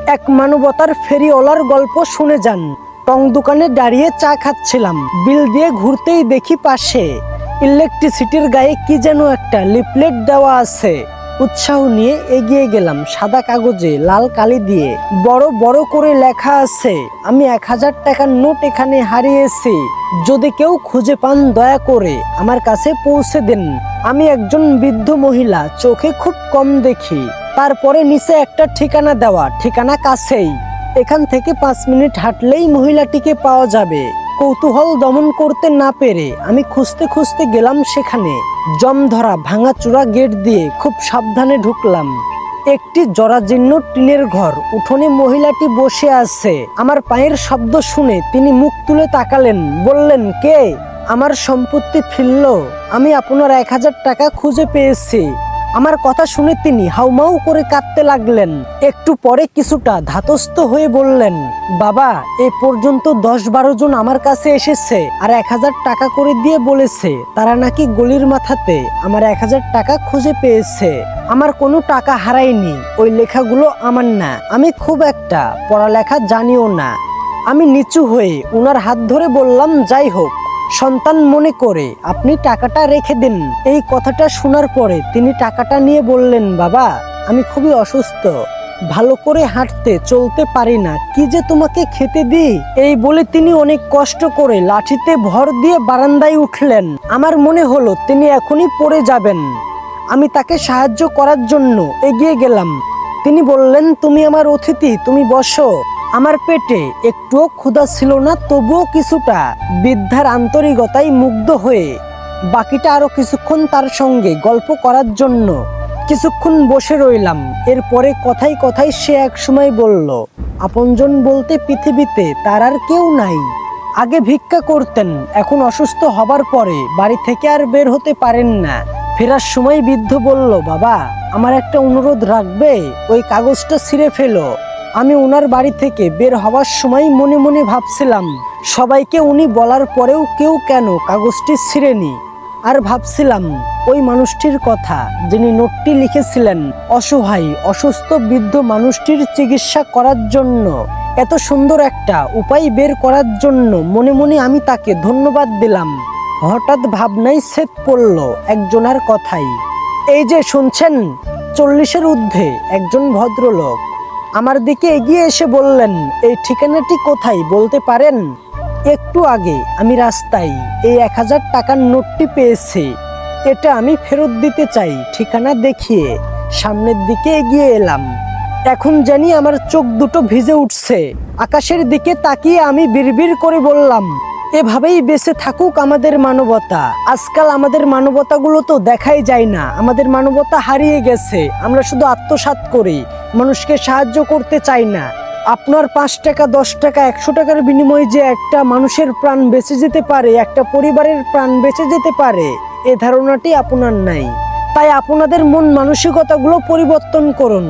এক মানবতার ফেরিওয়ালার গল্প শুনে যান। টং দোকানে দাঁড়িয়ে চা খাচ্ছিলাম, বিল দিয়ে ঘুরতেই দেখি পাশে ইলেকট্রিসিটির গায়ে কি যেন একটা লিফলেট দেওয়া আছে। উৎসাহ নিয়ে এগিয়ে গেলাম। সাদা কাগজে লাল কালি দিয়ে বড় বড় করে লেখা আছে, আমি 1000 টাকার নোট এখানে হারিয়েছি, যদি কেউ খুঁজে পান দয়া করে আমার কাছে পৌঁছে দিন। আমি একজন বৃদ্ধ মহিলা, চোখে খুব কম দেখি। তারপরে নিচে একটা ঠিকানা দেওয়া, ঠিকানা কাছেই, এখান থেকে 5 মিনিট হাঁটলেই মহিলাটিকে পাওয়া যাবে। কৌতূহল দমন করতে না পেরে আমি খুঁজতে খুঁজতে গেলাম সেখানে। জমধরা ভাঙাচোরা গেট দিয়ে খুব সাবধানে ঢুকলাম। একটি জরাজীর্ণ টিনের ঘর, উঠোনে মহিলাটি বসে আছে। আমার পায়ের শব্দ শুনে তিনি মুখ তুলে তাকালেন, বললেন, কে? আমার সম্পত্তি ফিরল, আমি আপনার 1000 টাকা খুঁজে পেয়েছি। আমার কথা শুনে তিনি হাউমাউ করে কাঁদতে লাগলেন। একটু পরে কিছুটা ধাতস্থ হয়ে বললেন, বাবা, এ পর্যন্ত 10-12 জন আমার কাছে এসেছে আর 1000 টাকা করে দিয়ে বলেছে তারা নাকি গলির মাথাতে আমার 1000 টাকা খুঁজে পেয়েছে। আমার কোনো টাকা হারায়নি, ওই লেখাগুলো আমার না, আমি খুব একটা পড়ালেখা জানিও না। আমি নিচু হয়ে উনার হাত ধরে বললাম, যাই হোক, সন্তান মনে করে আপনি টাকাটা রেখে দিন। এই কথাটা শোনার পরে তিনি টাকাটা নিয়ে বললেন, বাবা, আমি খুবই অসুস্থ, ভালো করে হাঁটতে চলতে পারি না, কি যে তোমাকে খেতে দিই। এই বলে তিনি অনেক কষ্ট করে লাঠিতে ভর দিয়ে বারান্দায় উঠলেন। আমার মনে হলো তিনি এখনই পড়ে যাবেন। আমি তাকে সাহায্য করার জন্য এগিয়ে গেলাম। তিনি বললেন, তুমি আমার অতিথি, তুমি বসো। আমার পেটে একটুও ক্ষুধা ছিল না, তবুও কিছুটা বৃদ্ধার আন্তরিকতায় মুগ্ধ হয়ে বাকিটা আরো কিছুক্ষণ তার সঙ্গে গল্প করার জন্য কিছুক্ষণ বসে রইলাম। এরপরে কথায় কথায় সে এক সময় বলল, আপনজন বলতে পৃথিবীতে তার আর কেউ নাই। আগে ভিক্ষা করতেন, এখন অসুস্থ হবার পরে বাড়ি থেকে আর বের হতে পারেন না। ফেরার সময় বৃদ্ধ বলল, বাবা, আমার একটা অনুরোধ রাখবে? ওই কাগজটা ছিঁড়ে ফেলো। আমি ওনার বাড়ি থেকে বের হওয়ার সময় মনে মনে ভাবছিলাম, সবাইকে উনি বলার পরেও কেউ কেন কাগজটি ছিঁড়েনি। আর ভাবছিলাম ওই মানুষটির কথা, যিনি নোটটি লিখেছিলেন অসহায় অসুস্থ বৃদ্ধ মানুষটির চিকিৎসা করার জন্য, এত সুন্দর একটা উপায় বের করার জন্য মনে মনে আমি তাকে ধন্যবাদ দিলাম। হঠাৎ ভাবনায় ছেদ পড়ল একজনের কথাই। এই যে শুনছেন, 40-এর ঊর্ধ্বে একজন ভদ্রলোক আমার দিকে এগিয়ে এসে বললেন, এই ঠিকানাটি কোথায় বলতে পারেন? একটু আগে আমি রাস্তায় এই 1000 টাকার নোটটি পেয়েছি, এটা আমি ফেরত দিতে চাই। ঠিকানা দেখিয়ে সামনের দিকে এগিয়ে এলাম। এখন জানি আমার চোখ দুটো ভিজে উঠছে। আকাশের দিকে তাকিয়ে আমি বিড়বিড় করে বললাম, এভাবেই বেঁচে থাকুক আমাদের মানবতা। আজকাল আমাদের মানবতাগুলো তো দেখাই যায় না, আমাদের মানবতা হারিয়ে গেছে। আমরা শুধু আত্মসাৎ করি, মানুষকে সাহায্য করতে চাই না। আপনার 5 টাকা, 10 টাকা, 100 টাকার বিনিময়ে যে একটা মানুষের প্রাণ বেঁচে যেতে পারে, একটা পরিবারের প্রাণ বেঁচে যেতে পারে, এ ধারণাটি আপনার নাই। তাই আপনাদের মন মানসিকতাগুলো পরিবর্তন করুন।